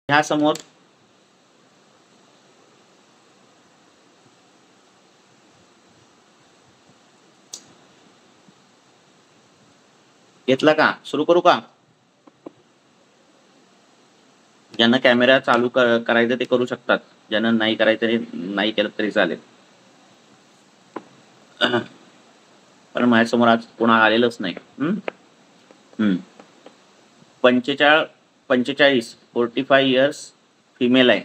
ह्या समोर घेतला का? सुरू करू का? ज्यांना कॅमेरा चालू करायचं ते करू शकतात, ज्यांना नाही करायचं नाही केलं तरी चालेल. पण माझ्यासमोर आज कोणा आलेलंच नाही. 45 45 इयर्स फिमेल आहे.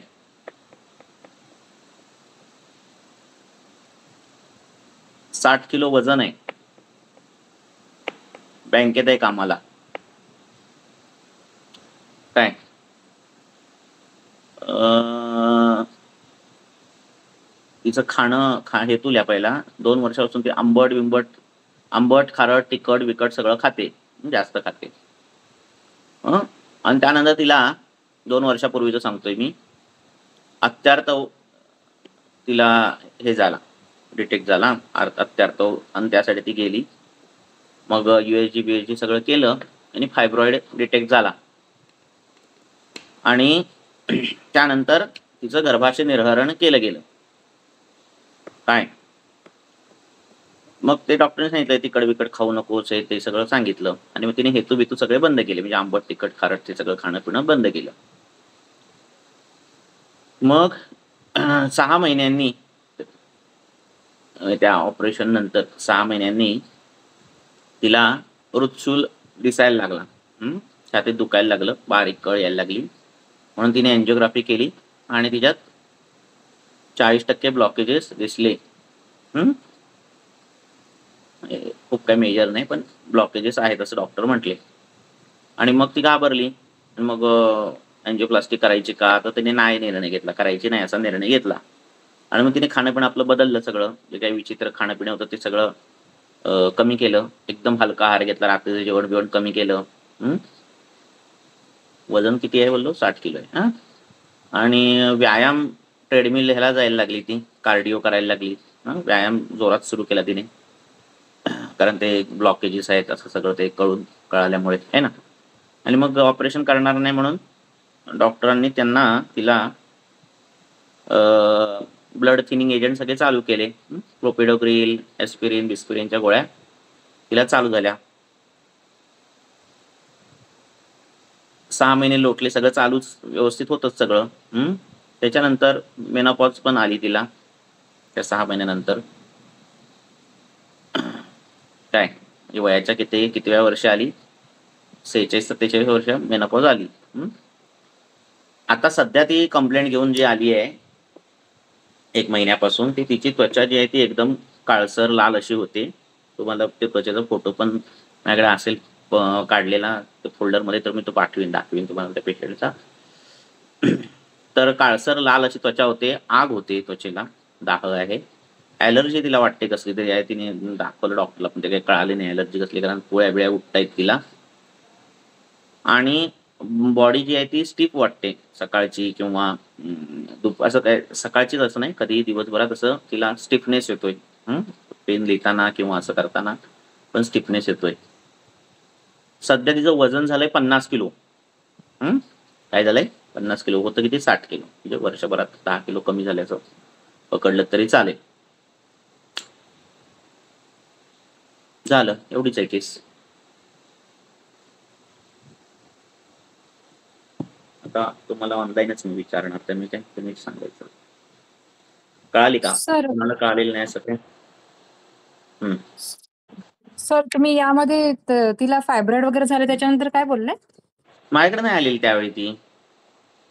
$60 किलो वजन आहे. बँकेत आहे कामाला. काय तिचं खाणं हेतू लिहा पहिला. 2 वर्षापासून ती आंबट खारट तिखट विकट सगळं खाते, जास्त खाते. आणि त्यानंतर तिला 2 वर्षापूर्वीचं सांगतोय मी, अत्यार्थ तिला हे झाला, डिटेक्ट झाला अत्यार्थ, आणि त्यासाठी ती गेली. मग USG BSG सगळं केलं आणि फायब्रॉइड डिटेक्ट झाला. आणि त्यानंतर तिचं गर्भाशय निर्हरण केलं गेलं. काय मग ते डॉक्टरने सांगितलं तिखट बिकट खाऊ नकोस, हे ते सगळं सांगितलं. आणि मग तिने हेतू बितू सगळे बंद केले, म्हणजे आंबट तिखट खारट ते सगळं खाणं पिणं बंद केलं. मग 6 महिन्यांनी त्या ऑपरेशन नंतर 6 महिन्यांनी तिला रुत्सूल दिसायला लागला. छातीत दुखायला लागलं, बारीक कळ यायला लागली. म्हणून तिने एन्जिओग्राफी केली आणि तिच्यात 40% ब्लॉकेजेस दिसले. खूप काही मेजर नाही, पण ब्लॉकेजेस आहेत असं डॉक्टर म्हटले. आणि मग ती घाबरली. मग एन्जिओप्लास्टी करायची का, तर तिने नाही निर्णय घेतला, करायची नाही असा निर्णय घेतला. आणि मग तिने खाणंपिणं आपलं बदललं. सगळं जे काही विचित्र खाणंपिणं होतं ते सगळं कमी केलं. एकदम हलका आहार घेतला, रात्रीचं जेवण बिवण कमी केलं. वजन किती आहे बोललो? 60 किलो आहे. आणि व्यायाम ट्रेडमिल ह्याला जायला लागली, ती कार्डिओ करायला लागली. व्यायाम जोरात सुरू केला तिने, कारण ते ब्लॉकेजेस आहेत असं सगळं ते कळाल्यामुळे आहे ना. आणि मग ऑपरेशन करणार नाही म्हणून डॉक्टरांनी तिला ब्लड थिनिंग एजंट सगळे चालू केले. क्लोपिडोग्रिल, एस्पिरिन, बिस्पिरिनच्या गोळ्या तिला चालू झाल्या. 6 महिने लोटले, सगळं चालूच व्यवस्थित होतच सगळं. त्याच्यानंतर मेनोपॉज पण आली तिला त्या 6 महिन्यानंतर. काय वयाच्या कितव्या वर्षी आली? 46-47 वर्ष मेनोपॉज आली. आता सध्या ती कंप्लेंट घेऊन जी आली आहे 1 महिन्यापासून, ती तिची त्वचा जी आहे ती एकदम काळसर लाल अशी होते. तुम्हाला ते त्वचेचा फोटो पण माझ्याकडे असेल काढलेला फोल्डरमध्ये, तर मी तो दाखवीन तुम्हाला त्या पेशंटचा. तर काळसर लाल अशी त्वचा होते, आग होते त्वचेला, दाह आहे. ॲलर्जी तिला वाटते कसली तरी आहे. तिने दाखवलं डॉक्टरला, पण ते काही कळाले नाही ॲलर्जी कसली, कारण पोळ्या बिळ्या उठतायत तिला. आणि बॉडी जी आहे ती स्टिफ वाटते सकाळची, किंवा असं काय सकाळचीच असं नाही, कधीही दिवसभरात असं तिला स्टिफनेस येतोय. पेन लिहिताना किंवा असं करताना पण स्टिफनेस येतोय. सध्या तिचं वजन झालंय 50 किलो. काय झालंय? 50 किलो. होतं किती? 60 किलो. म्हणजे वर्षभरात 10 किलो कमी झाल्याचं पकडलं तरी चालेल. झालं, एवढीच आहे केस. आता तुम्हाला ऑनलाईनच मी विचारणार, तर मी काय तुम्ही सांगायचं. कळाली का? सर तुम्हाला कळालेलं नाही असं काय? सर तुम्ही यामध्ये तिला फायब्रॉइड वगैरे झाले त्याच्यानंतर काय बोलले? माझ्याकडे नाही आलेली त्यावेळी ती.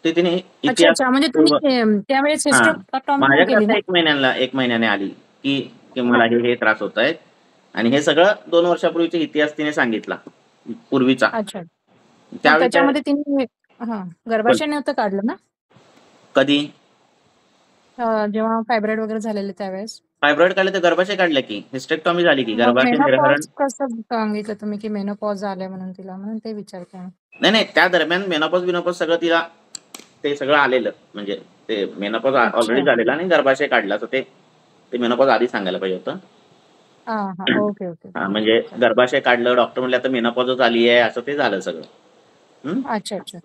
तिने अच्छा इतिहास अच्छा, म्हणजे तुम्ही त्यावेळेस हिस्टेक्टॉमी नाही माझ्याकडे केली ना? आता 1 महिन्याने आली की मला हे त्रास होत आहेत. आणि हे सगळं 2 वर्षापूर्वीचा इतिहास तिने सांगितला, पूर्वीचा. अच्छा, मग त्यावेळी काय त्याच्यामध्ये तिने गर्भाशय नव्हतं काढलं ना कधी? जेव्हा फायब्रॉइड वगैरे झालेले त्यावेळेस? फायब्रॉइड काढले तर गर्भाशय काढलं की, हिस्टेक्टॉमी झाली की, मग गर्भाशय निर्हरण. मेनोपॉज कसं सांगितलं तुम्ही की मेनोपॉज झालंय म्हणून तिला, म्हणून ते विचारते. नाही, त्या दरम्यान मेनोपॉज सगळं तिला ते सगळं आलेलं, म्हणजे ते मेनोपॉज ऑलरेडी अच्छा, झालेला आणि गर्भाशय काढला, तर ते मेनोपॉज आधी सांगायला पाहिजे होतं. Okay okay. म्हणजे गर्भाशय काढलं, डॉक्टर म्हणले आता मेनोपॉजच आली आहे, असं ते झालं सगळं. अच्छा अच्छा.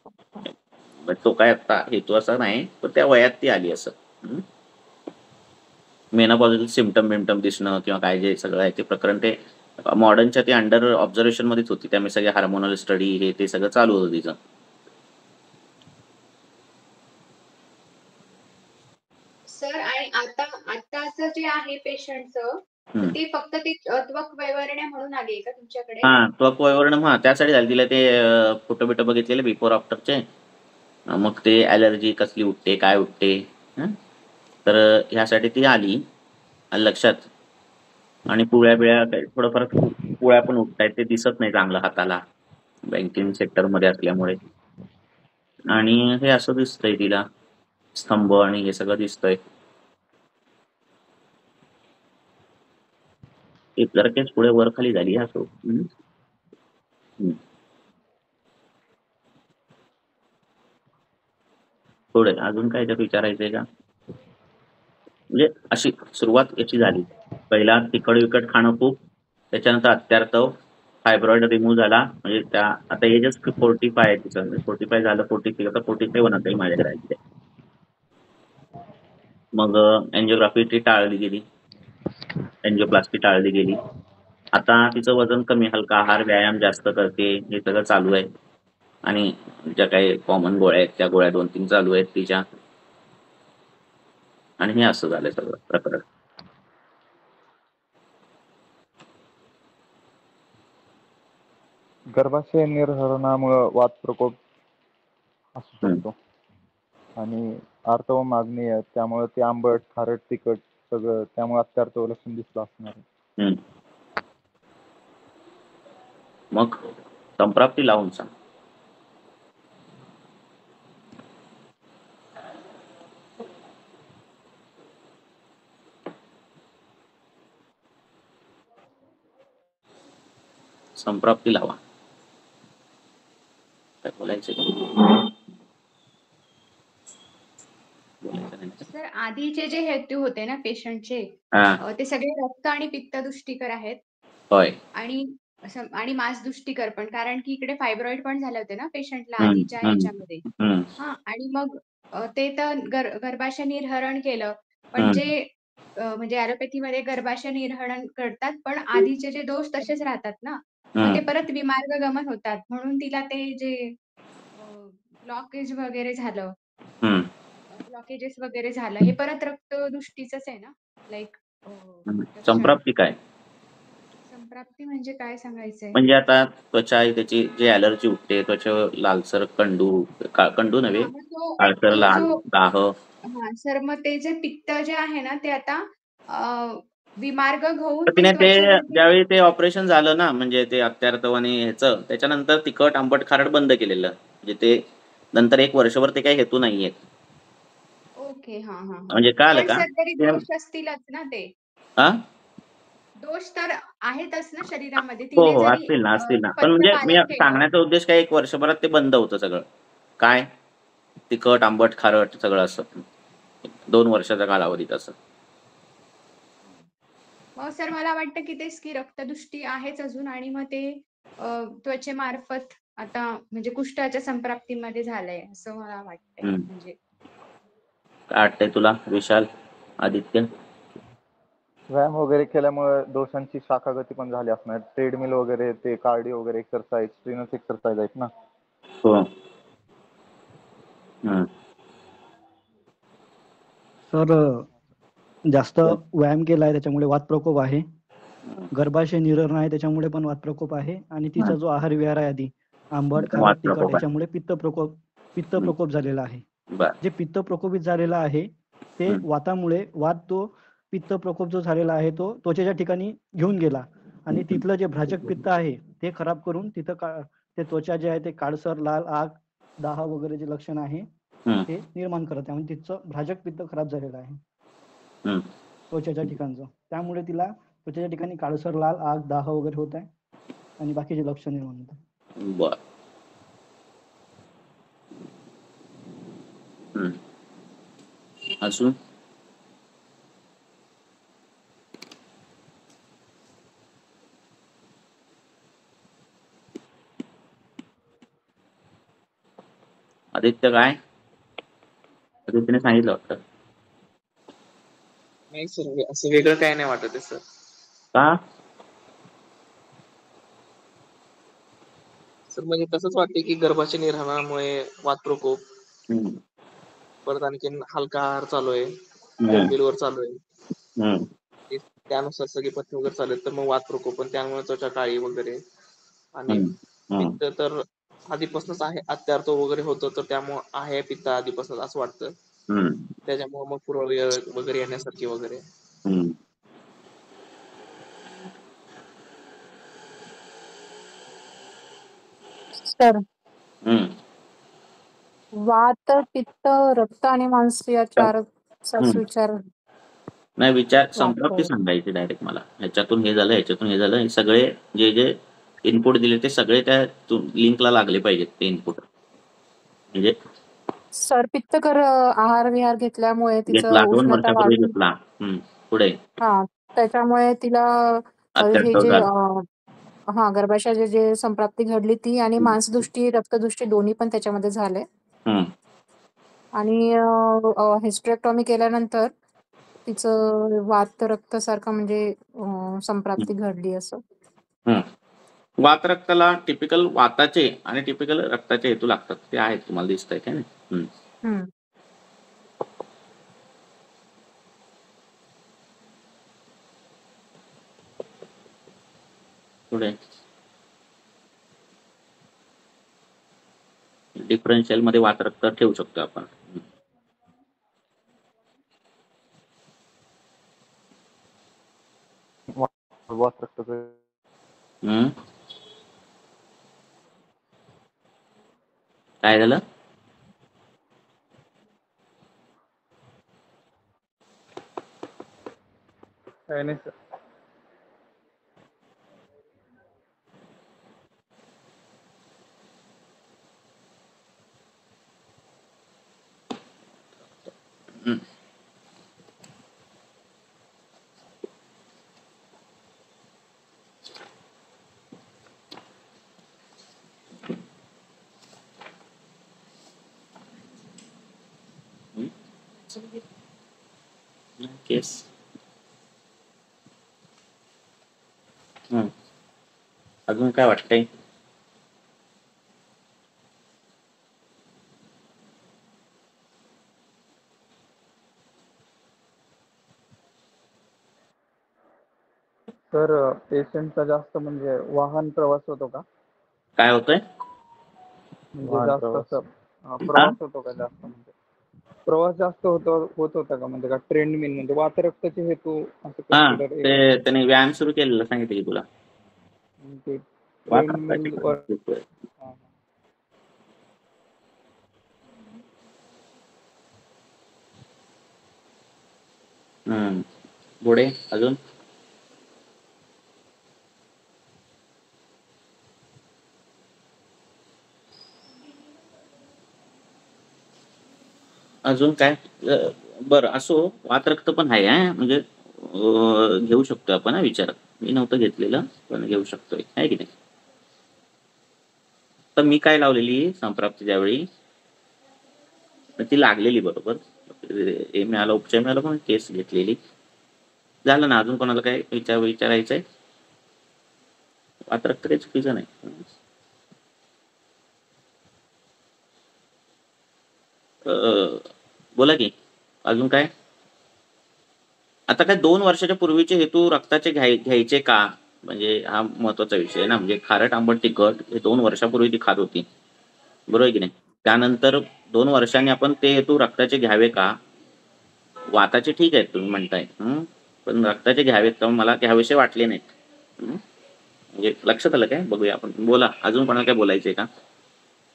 तो काय आता हेतू असा नाही, पण त्या वयात ती आली असं. मेनोपॉजल सिम्पटम बिम्टम दिसणं किंवा काय जे सगळं आहे ते प्रकरण ते मॉडर्नच्या ते अंडर ऑब्झर्वेशन मध्येच होती. त्यामुळे सगळे हार्मोनल स्टडी हे ते सगळं चालू होतं तिचं. सर आणि आता आताचं जे आहे पेशंटचं, तर हम्म. ते फक्त ते त्वक वैवरण्या म्हणून आली आहे का तुमच्याकडे? हा त्वक वैवर्ण त्यासाठी झाली. तिला ते फोटो बिटो बघितलेले बिफोर आफ्टरचे. मग ते ॲलर्जी कसली उठते काय उठते. तर ह्यासाठी ती आली लक्षात. आणि पुळ्या बिळ्या थोडंफार पुळ्या पण उठतायत, ते दिसत नाही चांगलं हाताला बँकिंग सेक्टरमध्ये असल्यामुळे. आणि हे असं दिसतंय तिला स्तंभ आणि हे सगळं दिसतंय. एक जरा केस पुढे वर खाली झाली असो. थोडे अजून काय त्यात विचारायचंय का? म्हणजे अशी सुरुवात याची झाली. पहिला तिखट विकट खाणं खूप, त्याच्यानंतर अत्यार्थव, फायब्रॉइड रिमूव्ह झाला. म्हणजे त्या आता एजच 45 आहे तिचं. 45 झालं, 46 आता 47 आता माझ्याकडे आहे. मग एन्जिओग्राफी ती टाळली गेली, एन्जिओप्लास्टी टाळली गेली. आता तिचं वजन कमी, हलका आहार, व्यायाम जास्त करते, हे सगळं चालू आहे. आणि ज्या काही कॉमन गोळ्या आहेत त्या गोळ्या 2-3 चालू आहेत तिच्या. आणि हे असं झालंय सगळं प्रकरण. गर्भाशय निर्हरणामुळे वात प्रकोप असू शकतो. आणि आर्तव मागणी आहे, त्यामुळे ते आंबट खारट तिखट सगळं, त्यामुळे अत्यार्थ लक्षण दिसलं असणार आहे. मग संप्राप्ती लावून सांग. संप्राप्ती लावा. काय बोलायचं? सर आधीचे जे हेतू होते ना पेशंटचे, ते सगळे रक्त आणि पित्तदुष्टीकर आहेत. होय. आणि मांसदुष्टीकर पण, कारण की इकडे फायब्रॉइड पण झाले होते ना पेशंटला आधीच्या ह्याच्यामध्ये. आणि मग ते तर गर्भाशय निर्हरण केलं, पण जे म्हणजे ॲलोपॅथीमध्ये गर्भाशय निर्हरण करतात, पण आधीचे जे दोष तसेच राहतात ना, मग ते परत विमार्गगमन होतात. म्हणून तिला ते जे ब्लॉकेज वगैरे झालं, ब्लॉकेजेस वगैरे झालं, हे परत रक्तदुष्टीचंच आहे ना, लाईक संप्राप्ती काय? संप्राप्ती म्हणजे काय सांगायचंय? म्हणजे आता त्वचा आहे त्याची जी ॲलर्जी उठते, त्वचा लालसर कंडू नव्हे, काळसर लाल दाह. हा सर, मग ते जे पित्त जे आहे ना, ते आता विमार्ग होऊन ते तिने ते त्वचेवरती. ज्यावेळी ते ऑपरेशन झालं ना, म्हणजे ते अत्यार्थव आणि ह्याचं, त्याच्यानंतर तिखट आंबट खारट बंद केलेलं. म्हणजे ते नंतर 1 वर्षभर ते काही हेतू नाहीये. ओके. हा हा. म्हणजे काय आलं पण का सर तरी दोष असतीलच ना ते. दोष तर आहेतच ना शरीरामध्ये. हो तिने हो, जरी असतील ना. पण पथ्य म्हणजे मी पालन केलं. सांगण्याचा उद्देश काय, 1 वर्षभरात ते बंद होतं सगळं. काय तिखट आंबट खारट सगळं असं 2 वर्षाच्या कालावधीत असं. मग सर मला वाटतं की तेच की रक्तदुष्टी आहेच अजून, आणि मग ते त्वचेमार्फत आता म्हणजे कुष्ठाच्या संप्राप्तीमध्ये झालंय असं मला वाटतंय. म्हणजे काय वाटतंय तुला विशाल, आदित्य? व्यायाम वगैरे केल्यामुळे दोषांची शाखागती पण झाली असणार. ट्रेडमिल वगैरे, ते कार्डिओ वगैरे एक्सरसाइज, स्ट्रेनर्स एक्सरसाइज आहेत ना. हो. सर जास्त व्यायाम केलाय त्याच्यामुळे वात प्रकोप आहे. गर्भाशय निर्हरण आहे त्याच्यामुळे पण वात प्रकोप आहे. आणि तिचा जो आहार विहार आहे आधी आंबट खारट तिखट, याच्यामुळे पित्त प्रकोप झालेला आहे. जे पित्त प्रकोपित झालेला आहे ते वातामुळे, वात तो पित्त प्रकोप जो झालेला आहे तो त्वचेच्या ठिकाणी घेऊन गेला, आणि तिथलं जे भ्राजक पित्त आहे ते खराब करून तिथं ते त्वचा जे आहे ते काळसर लाल आग दाह वगैरे जे लक्षण आहे ते निर्माण करत आहे. म्हणजे तिचं भ्राजक पित्त खराब झालेलं आहे त्वचेच्या ठिकाणचं. त्यामुळे तिला त्वचेच्या ठिकाणी काळसर लाल आग दाह वगैरे होत आहे आणि बाकीचे लक्षण निर्माण होतात. बर. अजून आदित्य काय? तिने सांगितलं वाटतं. नाही सर, असं वेगळं काय नाही वाटत आहे सर. का? सर म्हणजे तसंच वाटते की गर्भाशय निर्हरणामुळे वातप्रकोप, हम्म. परत आणखी हलका आहार चालू आहे, हम्म. ट्रेडमिलवर चालू आहे, हम्म. त्यानुसार सगळे पथ्य वगैरे चालू आहेत, तर मग वातप्रकोप पण त्यामुळे त्वचा काळी वगैरे. आणि हम्म. हम्म. पित्त तर आधीपासूनच आहे, अत्यार्थ वगैरे होतं, तर त्यामुळे आहे पित्त आधीपासून असं वाटतं. हम्म. त्याच्यामुळे मग पुरळ वगैरे येण्यासारखी वगैरे. हम्म. सर हम्म. वात, पित्त, रक्त आणि मांस या चारचाच हम्म. विचार नाही, विचार संपृप्ती वाटतोय. सांगायची डायरेक्ट मला. ह्याच्यातून हे झालं, ह्याच्यातून हे झालं, हे सगळे जे जे इनपुट दिले ते सगळे त्या लिंकला लागले पाहिजेत ते इनपुट. म्हणजे सर पित्तकर आहार विहार घेतल्यामुळे तिचं घेतला 2 उष्णता वर्षापूर्वी वाढून घेतला. पुढे हा त्याच्यामुळे तिला हे अत्यंत जे झाला. गर्भाशयाची जे संप्राप्ती घडली ती आणि मांसदृष्टी रक्तदृष्टी दोन्ही पण त्याच्यामध्ये झाले. हम्म. आणि हिस्टेरेक्टॉमी केल्यानंतर तिचं वात रक्त सारखं म्हणजे संप्राप्ती घडली असं. हम्म. वात रक्ताला टिपिकल वाताचे आणि टिपिकल रक्ताचे हेतू लागतात. ते आहेत, तुम्हाला दिसतंय काय नाही. हम्म. पुढे डिफरन्शियल मध्ये वात रक्त ठेवू शकतो आपण. वात रक्ताचं हम्म. काय झालं? काय नाही सर. हम्म. केस. अजून काय वाटतंय? सर पेशंटचा जास्त म्हणजे वाहन प्रवास होतो का? काय होतंय? म्हणजे जास्त असं हा? प्रवास होतो का जास्त, म्हणजे प्रवास जास्त होत होता का, म्हणजे का ट्रेंडमिल म्हणजे वात रक्ताचे हेतू असं हा, कन्सिडर ते त्याने व्यायाम सुरू केलेलं सांगितलं की तुला. वात रक्ताचे ट्रेंडमिल वर. पुढे अजून अजून काय? बरं, असो, वात रक्त पण आहे हा, म्हणजे घेऊ शकतो आपण विचारात. मी नव्हतं घेतलेलं, पण घेऊ शकतोय, आहे की नाही. तर मी काय लावलेली संप्राप्ती ज्यावेळी ती लागलेली बरोबर, हे मिळालं, उपचार मिळाला, पण केस घेतलेली. झालं ना. अजून कोणाला काय विचारायचंय? वात रक्त काही चुकीचं नाही. बोला की अजून काय? आता काय 2 वर्षाच्या पूर्वीचे हेतू रक्ताचे घ्यायचे का, म्हणजे हा महत्वाचा विषय आहे ना. म्हणजे खारट आंबट तिखट हे 2 वर्षापूर्वी ती खात होती, बरोबर आहे की नाही. त्यानंतर 2 वर्षांनी आपण ते हेतू रक्ताचे घ्यावे का? वाताचे ठीक आहेत तुम्ही म्हणताय, पण रक्ताचे घ्यावेत का? मला घ्यावेसे वाटले नाहीत. म्हणजे लक्षात आलं काय? बघूया आपण. बोला, अजून कोणाला काय बोलायचंय का?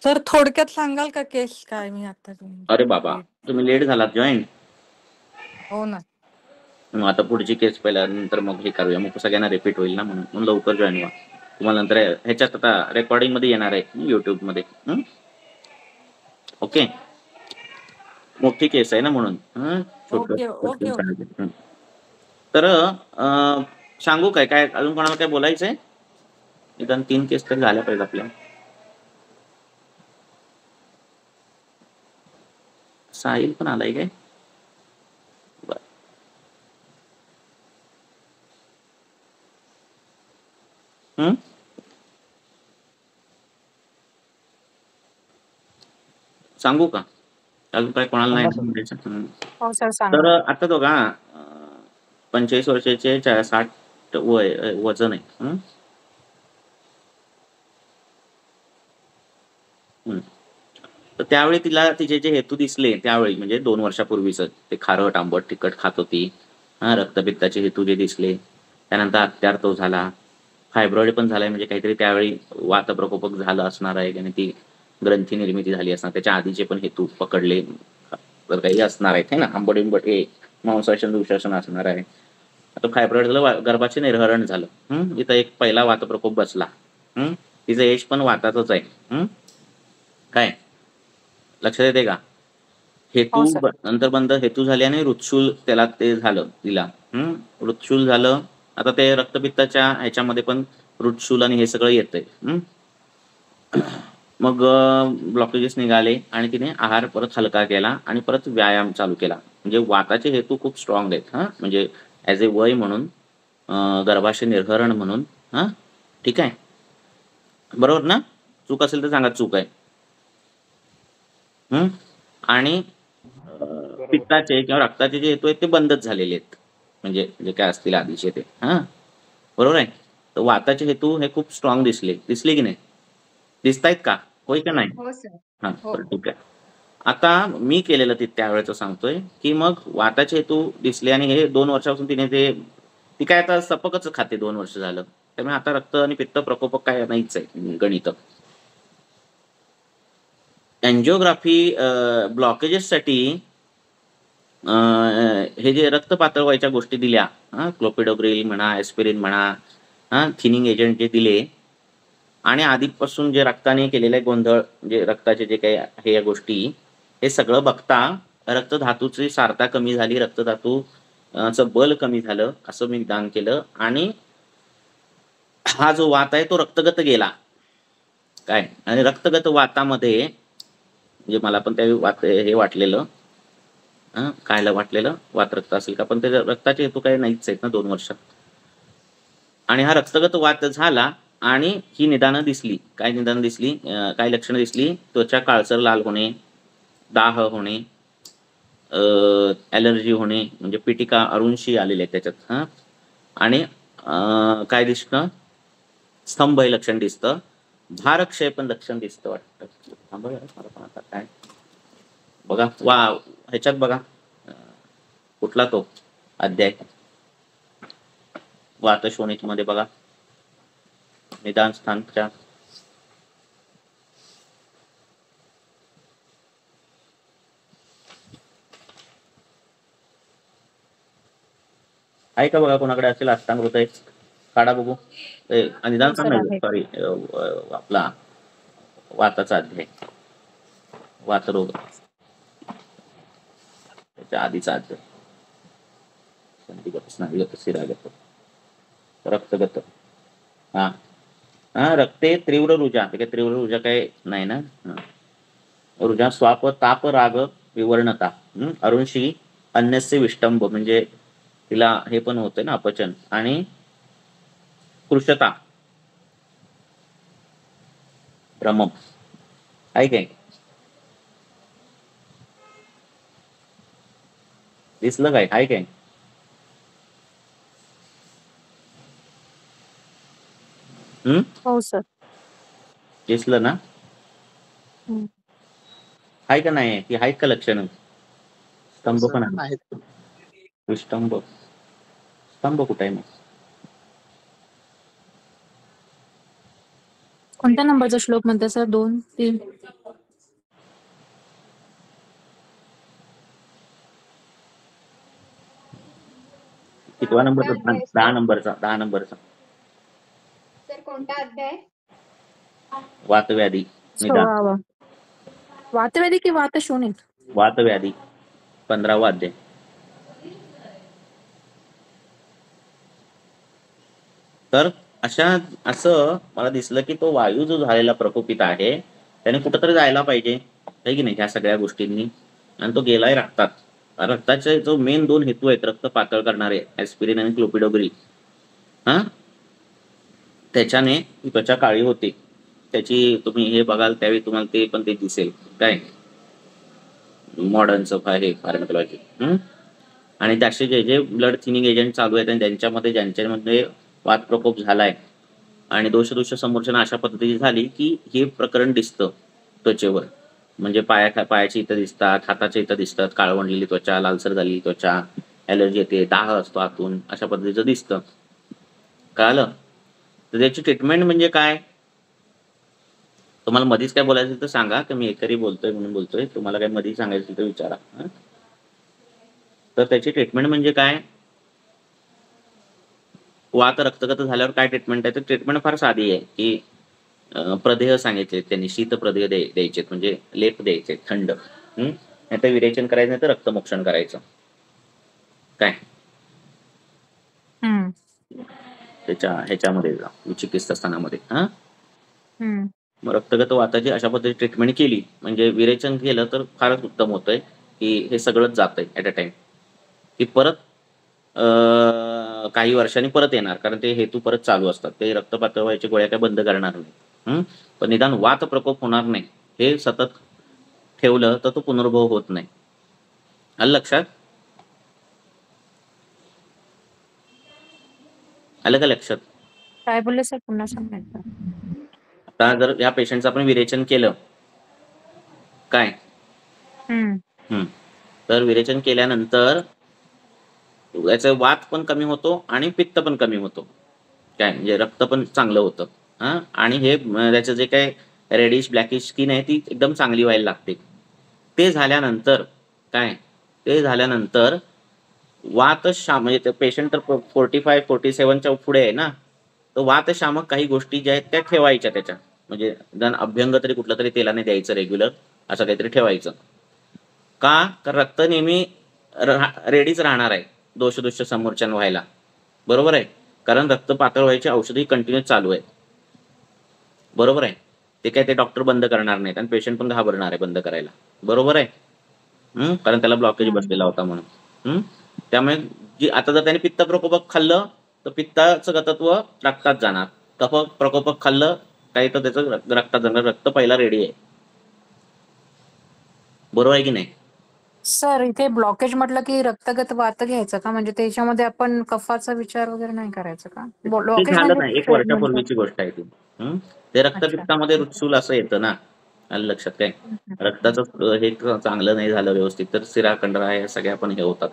सर थोडक्यात सांगाल का केस काय? मी आता अरे बाबा, तुम्ही लेट झालात जॉईन. हो ना. मग आता पुढची केस पहिल्या नंतर मग हे करूया, मग सगळ्यांना रिपीट होईल ना, म्हणून लवकर जॉईन व्हा. तुम्हाला नंतर ह्याच्यात आता रेकॉर्डिंग मध्ये येणार आहे युट्यूब मध्ये. ओके, मोठी केस आहे ना म्हणून. Okay okay okay. तर सांगू काय काय अजून कोणाला काय बोलायचंय? निदान 3 केस तर झाल्या पाहिजे आपल्या. साहिल पण आलाय काय? बर. सांगू का अजून काय कोणाला नाही सांगा सर. म्हणायचं? हो सर तर सांगा. आता बघा 45 वर्षाचे 60 वजन आहे. तर त्यावेळी तिला तिचे जे हेतू दिसले त्यावेळी म्हणजे 2 वर्षापूर्वीच ते खारट आंबट तिखट खात होती. रक्तपित्ताचे हेतू जे दिसले, त्यानंतर अत्यार्थ झाला, फायब्रॉइड पण झालाय, म्हणजे काहीतरी त्यावेळी वातप्रकोपक झालं असणार आहे आणि ती ग्रंथी निर्मिती झाली असणार, त्याच्या आधीचे पण हेतू पकडले तर काही असणार आहेत ना, आंबट इंबट हे मांसाशन दुशासन असणार आहे. आता फायब्रॉइड झालं, गर्भाचे निर्हरण झालं, इथं एक पहिला वातप्रकोप बसला. तिचं एज पण वाताचंच आहे. काय लक्षात येते का? हेतू हो सर. नंतर बंद हेतू झाले आणि हृदशूल त्याला ते झालं तिला. हृदशूल झालं. आता ते रक्तपित्ताच्या ह्याच्यामध्ये पण हृदशूल आणि हे सगळं येतंय. मग ब्लॉकेजेस निघाले आणि तिने आहार परत हलका केला आणि परत व्यायाम चालू केला. म्हणजे वाताचे हेतू खूप स्ट्रॉंग आहेत. म्हणजे ॲज ए वय म्हणून, गर्भाशय निर्हरण म्हणून. ठीक आहे, बरोबर ना? चूक असेल तर सांगा चूक आहे. आणि पित्ताचे किंवा रक्ताचे जे हेतू आहेत ते बंदच झालेले आहेत, म्हणजे जे काय असतील आधीचे ते. बरोबर आहे. तर वाताचे हेतू हे खूप स्ट्रॉंग दिसले की नाही? दिसतायत का? होय का नाही? हो सर. बरं ठीक आहे. आता मी केलेलं त्यावेळेचं सांगतोय की मग वाताचे हेतू दिसले आणि हे 2 वर्षापासून तिने ती काय आता सपकच खाते, 2 वर्ष झालं. त्यामुळे आता रक्त आणि पित्त प्रकोपक काय नाहीच आहे गणित. एन्जिओग्राफी ब्लॉकेजेससाठी हे जे रक्त पातळ व्हायच्या गोष्टी दिल्या, क्लोपिडोग्रिल म्हणा, एस्पिरिन म्हणा, थिनिंग एजंट जे दिले, आणि आधीपासून जे रक्ताने केलेले गोंधळ, जे रक्ताचे जे काही आहे या गोष्टी, हे सगळं बघता रक्तधातूची सारता कमी झाली, रक्तधातूचं बल कमी झालं असं मी निदान केलं. आणि हा जो वात आहे तो रक्तगत गेला काय. आणि रक्तगत वातामध्ये म्हणजे मला पण त्या हे वाटलेलं, कायला वाटलेलं वात रक्त असेल का, पण ते रक्ताचे हेतू काही नाहीच आहेत ना 2 वर्षात. आणि हा रक्तगत वात झाला आणि ही निदानं दिसली. काय निदानं दिसली, काय लक्षणं दिसली? त्वचा काळसर लाल होणे, दाह होणे, ॲलर्जी होणे, म्हणजे पिटिका अरुंशी आलेले आहेत त्याच्यात. आणि काय दिसतं? स्तंभ हे लक्षण दिसतं. भारक्षय पण लक्षण दिसतं वाटतं. मला पण आता काय बघा, ह्याच्यात बघा कुठला तो अध्याय, वातशोणित मध्ये बघा, निदान स्थानच्या आहे का बघा, कोणाकडे असेल अष्टांग हृदय काढा बघू. निदान सांग, सॉरी, आपला वाताचा अध्याय, वातरोग त्याच्या आधीचा अध्याय, संधिगत, स्नायुगत, शिरागत, रक्तगत. रक्ते तीव्र रुजा, तीव्र रुजा काय नाही ना. रुजा स्वाप ताप राग विवर्णता, अरुंशी अन्यस्य विष्टंभ, म्हणजे तिला हे पण होतंय ना अपचन. आणि कृशता, भ्रमम आहे काय? दिसलं काय? आहे काय? हो सर. दिसलं ना? आहे का नाही? ती आहेत का लक्षणं? स्तंभ पण आहेत. विष्टंभ, स्तंभ कुठे आहे मग? कोणत्या नंबरचा श्लोक म्हणते सर? 2, 3? कितवा नंबरचा? 10 नंबरचा. 10 नंबरचा. सर कोणता अध्याय? वातव्याधी निदान. वातव्याधी की वातशोणित? वातव्याधी 15वा अध्याय. तर असं मला दिसलं की तो वायू जो झालेला प्रकोपित आहे त्याने कुठंतरी जायला पाहिजे, आहे की नाही, ह्या सगळ्या गोष्टींनी. आणि तो गेलाय रक्तात. रक्ताचे जो मेन 2 हेतू आहेत रक्त पातळ करणारे, ॲस्पिरिन आणि क्लोपिडोग्रिल, हा, त्याच्याने ती त्वचा काळी होते. त्याची तुम्ही हे बघाल त्यावेळी तुम्हाला ते पण ते दिसेल काय मॉडर्नचं हे फार्मॅकोलॉजी. आणि त्याचे जे जे ब्लड थिनिंग एजंट चालू आहेत आणि ज्यांच्यामध्ये वात प्रकोप झालाय आणि दोष समोरचना अशा पद्धतीची झाली की हे प्रकरण दिसतं त्वचेवर. म्हणजे पायाच्या इथं दिसतात, हाताच्या इथं दिसतात, काळवंडलेली त्वचा, लालसर झालेली त्वचा, ॲलर्जी येते, दाह असतो आतून, अशा पद्धतीचं दिसतं. कळालं? तर त्याची ट्रीटमेंट म्हणजे काय? तुम्हाला मधीच काय बोलायचं तर सांगा, की मी एकरी बोलतोय म्हणून बोलतोय. तुम्हाला काय मधी सांगायचं तर विचारा. तर त्याची ट्रीटमेंट म्हणजे काय? वात रक्तगत झाल्यावर काय ट्रीटमेंट आहे? तर ट्रीटमेंट फार साधी आहे की प्रदेह सांगितले त्यांनी, शीत प्रदेह द्यायचे, म्हणजे लेप द्यायचे थंड. नाही तर विरेचन करायचं, नाही तर रक्तमोक्षण करायचं. काय त्याच्या ह्याच्यामध्ये चिकित्सा स्थानामध्ये. मग रक्तगत वाताची अशा पद्धतीची ट्रीटमेंट केली म्हणजे विरेचन केलं तर फारच उत्तम होतंय की हे सगळंच जातंय ॲट अ टाइम, की परत काही वर्षांनी परत येणार, कारण ते हेतू परत चालू असतात. ते रक्त पातळ व्हायची गोळ्या काय बंद करणार नाही. पण निदान वात प्रकोप होणार नाही हे सतत ठेवलं तर तो पुनर्भव होत नाही. आलं लक्षात? आलं का लक्षात? काय बोलले सर, पुन्हा सांगायचं. आता जर या पेशंटचं आपण विरेचन केलं काय, तर विरेचन केल्यानंतर याचं वात पण कमी होतो आणि पित्त पण कमी होतो. काय म्हणजे रक्त पण चांगलं होतं. आणि हे त्याचं जे काय रेडिश ब्लॅकिश स्किन आहे ती एकदम चांगली व्हायला लागते. ते झाल्यानंतर काय, ते झाल्यानंतर म्हणजे पेशंट तर 45-47च्या पुढे आहे ना, तर वातशामक काही गोष्टी ज्या आहेत त्या ठेवायच्या त्याच्या, म्हणजे निदान अभ्यंग तरी कुठलं तरी तेलाने द्यायचं रेग्युलर, असं काहीतरी ठेवायचं. का? तर रक्त नेहमी रेडीच राहणार आहे दोष समोरच्यानं व्हायला. बरोबर आहे? कारण रक्त पातळ व्हायची औषधी कंटिन्यू चालू आहे. बरोबर आहे? ते काय ते डॉक्टर बंद करणार नाहीत आणि पेशंट पण घाबरणार आहे बंद करायला. बरोबर आहे? कारण त्याला ब्लॉकेज बसलेला होता म्हणून. त्यामुळे आता जर त्याने पित्त प्रकोपक खाल्लं तर पित्ताचं गतत्व रक्तात जाणार. कफ प्रकोपक खाल्लं काही तर त्याचं रक्तात जाणार. रक्त पहिला रेडी आहे. बरोबर आहे की नाही? सर इथे ब्लॉकेज म्हटलं की रक्तगत वात घ्यायचं का? म्हणजे त्याच्यामध्ये आपण कफाचा विचार वगैरे नाही करायचं का? ते ब्लॉकेज झालं म्हणजे ना, 1 वर्षापूर्वीची गोष्ट आहे ती. ते रक्तपित्तामध्ये रुचूल असं येतं ना. आलं लक्षात काय? रक्ताचं हे चांगलं नाही झालं व्यवस्थित तर शिरा कंडरा हे सगळ्या पण हे होतात.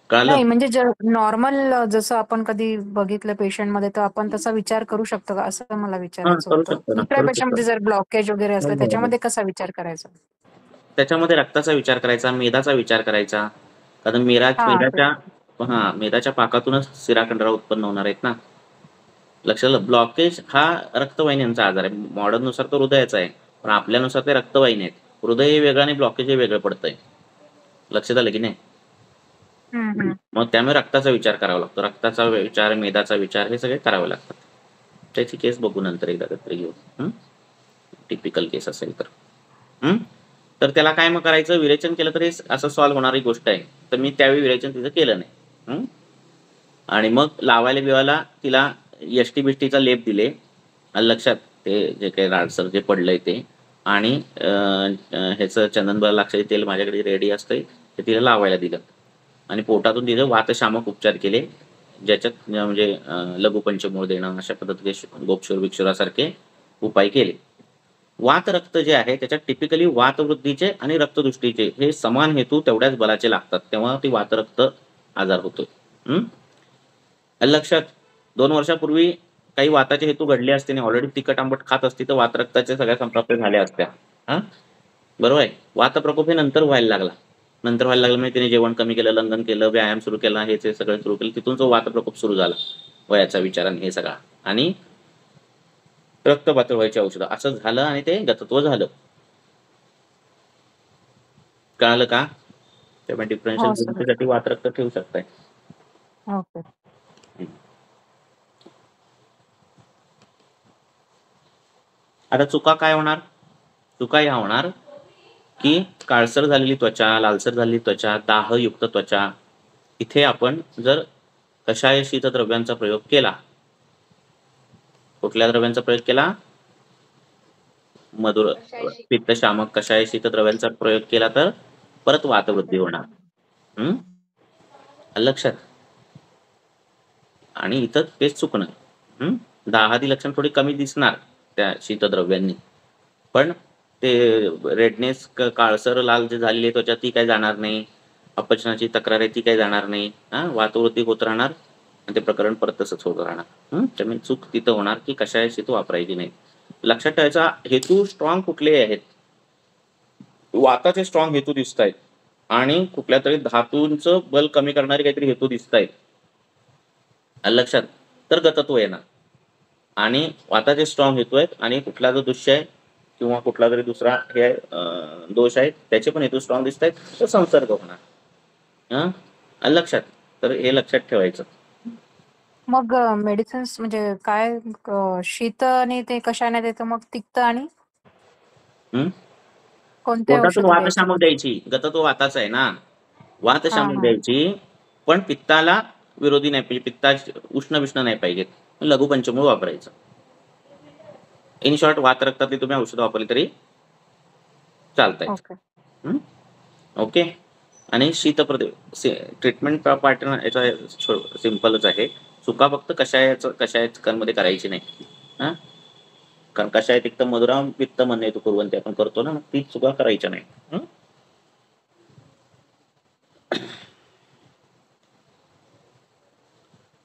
कळालं? नाही म्हणजे नॉर्मल जसं आपण कधी बघितलं पेशंट मध्ये तर आपण तसा विचार करू शकतो का, असं मला विचारायचं करू होतं. शकतो ना, दुसऱ्या करू शकतो. पेशंटमध्ये जर ब्लॉकेज वगैरे असलं हो. त्याच्यामध्ये कसा विचार करायचा? त्याच्यामध्ये रक्ताचा विचार करायचा, मेदाचा विचार करायचा. कारण मेदाच्या पाकातूनच शिराखंडरा उत्पन्न होणार आहेत ना. लक्षात आलं? ब्लॉकेज हा रक्तवाहिन्यांचा आजार आहे. मॉडर्न नुसार तो हृदयाचा आहे, पण आपल्यानुसार ते रक्तवाहिनी आहेत. हृदय हे वेगळं आणि ब्लॉकेज हे वेगळं पडतंय. लक्षात आलं की नाही? मग त्यामुळे रक्ताचा विचार करावा लागतो. रक्ताचा विचार, मेदाचा विचार हे सगळे करावे लागतात. त्याची केस बघू नंतर एकदा कधी घेऊ, टिपिकल केस असेल तर. तर त्याला काय मग करायचं? विरेचन केलं तर हे असं सॉल्व्ह होणारी गोष्ट आहे. तर मी त्यावेळी विरेचन तिचं केलं नाही. आणि मग लावायला बिवायला तिला यष्टी-बिष्टीचा लेप दिले. लक्षात? ते जे काही राडसर जे पडलंय ते, आणि ह्याचं चंदनबलाक्षाचे तेल माझ्याकडे रेडी असतंय, ते तिला लावायला दिलं. आणि पोटातून तिथं वातशामक उपचार केले, ज्याच्यात म्हणजे लघुपंचमूळ देणं अशा पद्धतीचे गोक्षूर-बिक्षुरासारखे उपाय केले. वात रक्त जे आहे त्याच्यात टिपिकली वातवृद्धीचे आणि रक्तदृष्टीचे हे समान हेतू तेवढ्याच बलाचे लागतात, तेव्हा ती वातरक्त आजार होतोय. लक्षात? 2 वर्षापूर्वी काही वाताचे हेतू घडले असते आणि ऑलरेडी तिखट आंबट खात असती तर वातरक्ताच्या सगळ्या संप्राप्त झाल्या असत्या. बरोबर आहे? वात प्रकोप हे नंतर व्हायला लागला म्हणजे तिने जेवण कमी केलं, लंघन केलं, व्यायाम सुरू केला, हे सगळं सुरू केलं, तिथून जो वात प्रकोप सुरू झाला वयाचा विचाराने हे सगळा, आणि रक्त पातळ व्हायची औषधं असं झालं आणि ते गतत्व झालं. कळालं का? त्यामुळे डिफरन्शियल साठी वात रक्त ठेवू शकताय. ओके. आता चुका काय होणार? चुका ह्या होणार की काळसर झालेली त्वचा, लालसर झालेली त्वचा, दाहयुक्त त्वचा, इथे आपण जर कषाय शीतद्रव्यांचा प्रयोग केला, कुठल्या द्रव्यांचा प्रयोग केला? मधुर कशाची? पित्तशामक कषाय शीतद्रव्यांचा प्रयोग केला तर परत वातवृद्धी होणार. लक्षात. आणि इथं तेच चुकणार. दाहादी लक्षण थोडी कमी दिसणार त्या शीतद्रव्यांनी, पण ते रेडनेस, काळसर लाल जे झालेली आहे त्वचा ती काय जाणार नाही, अपचनाची तक्रार आहे ती काय जाणार नाही. वातवृद्धी होत राहणार आणि ते प्रकरण परत तसंच होत राहणार. त्यामुळे चूक तिथं होणार की कषाय शीत वापरायची नाही. लक्षात ठेवायचा हेतू स्ट्रॉंग कुठले आहेत? वाताचे स्ट्रॉंग हेतू दिसत आहेत आणि कुठल्या तरी धातूंचं बल कमी करणारे काहीतरी हेतू दिसत आहेत. लक्षात. तर गतत्व येणार. आणि वाताचे स्ट्रॉंग हेतू आहेत आणि कुठला जो दुष्य आहे किंवा कुठला तरी दुसरा हे दोष आहे त्याचे पण हेतू स्ट्रॉंग दिसत आहेत, तर संसर्ग होणार. लक्षात. तर हे लक्षात ठेवायचं. मग मेडिसिन्स म्हणजे काय शीत आणि ते कशाने देतं मग तिक्त आणि कोणते पोटातून औषध वातशामक द्यायची. गतत्व वाताचं आहे ना, वातशामक द्यायची, पण पित्ताला विरोधी नाही पाहिजे, पित्ता उष्ण विष्ण नाही पाहिजेत. लघु पंचमूळ वापरायचं. इन शॉर्ट वात रक्तातली तुम्ही औषध वापरली तरी चालतायत. ओके. आणि ट्रीटमेंट पॅटर्न याचा सिंपलच आहे. चुका फक्त कषायामध्ये करायची नाही. कारण कषाय तिक्त मधुराम पित्त म्हणणे तू कुर्वंती आपण करतो ना, ती चुका करायच्या नाही.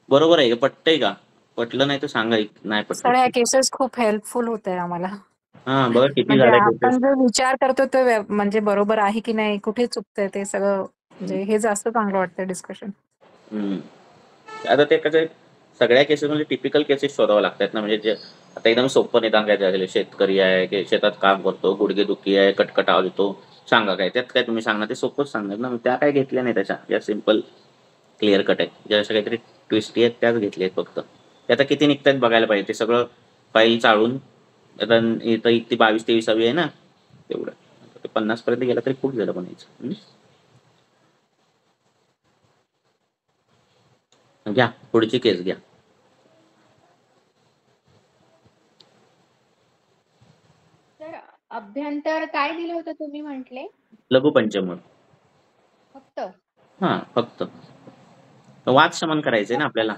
बरोबर आहे. पटतंय का? पटलं नाही तर सांगा. नाही सर ह्या पटलं. केसेस खूप हेल्पफुल होत आहे आम्हाला. बघा किती म्हणजे झाल्या आपण केसेस. जो विचार करतो तो म्हणजे बरोबर आहे की नाही, कुठे चुकतंय ते सगळं, म्हणजे हे जास्त चांगलं वाटतं डिस्कशन. आता ते कसं सगळ्या केसेस म्हणजे टिपिकल केसेस शोधावं लागतात ना. म्हणजे जे आता एकदम सोपं निदान काय झालेलं, शेतकरी आहे की शेतात काम करतो, गुडघेदुखी आहे, कटकट आवाज येतो, सांगा काय. त्यात काय तुम्ही सांगणार, ते सोपंच सांगणार ना. त्या काय घेतल्या नाही त्याच्या, या सिम्पल क्लिअर कट आहे. ज्या अशा काहीतरी ट्विस्टी आहेत त्याच घेतल्या आहेत फक्त. ते आता किती निघतात बघायला पाहिजे. ते सगळं फाईल चाळून आता इथं ती 22-23वी आहे ना, तेवढं ते 50 पर्यंत गेला तरी खूप झालं म्हणायचं. घ्या पुढची केस घ्या. तर अभ्यंतर काय दिलं होतं तुम्ही म्हटले? लघु पंचमूळ फक्त. फक्त वात शमन करायचंय ना आपल्याला.